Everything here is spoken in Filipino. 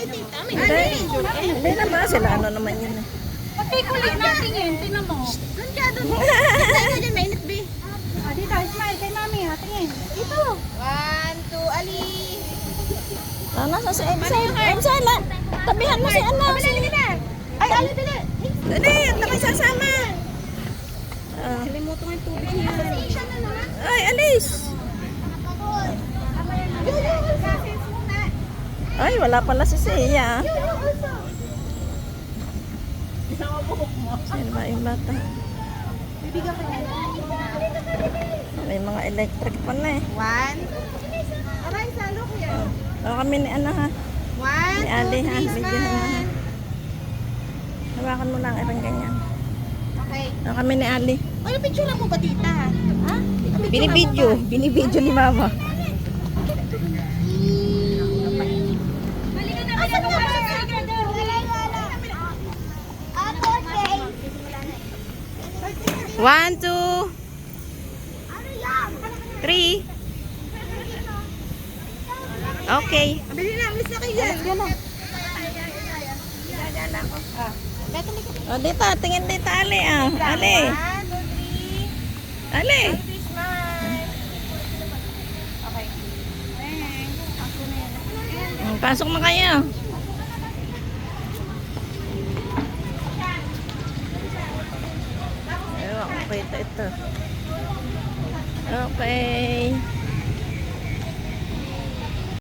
tita. Hindi naman sila. Ano naman yun eh. Pati kulit natin yun. Tingnan mo. Nandiyan doon. Nandiyan dyan. Mainit, be. Dito, smile kay mami. Tingin. Dito. 1, 2, ali. Nasa si Emsela. Tabihan mo si ano. Ay, ali, bili. Dali, ang takay sasama. Kalimutan yung tubig niya. Ay, alis. Ay, wala pala si Sia. Sino ba yung bata? May mga electric pa na eh. 1. Aray, salo ko yan. Kami ni ano ha. 1, Ni Ali ha. 2, 3, Video na ha. smile. Hawakan mo lang irang ganyan. Okay. Kami ni Ali. Ano picture mo ba, tita? Ha? Binibidyo. Binibidyo ni mama. Asan nga ba? One, two, three. Okay. Bili na, miss na kayo dyan. O, dito. Tingin dito, Ali. Ah. Ali. 1, 2, 3. Ali. Smile. Okay. Ako na yan. Pasok na kayo. Ewan ko kita ito. Okay.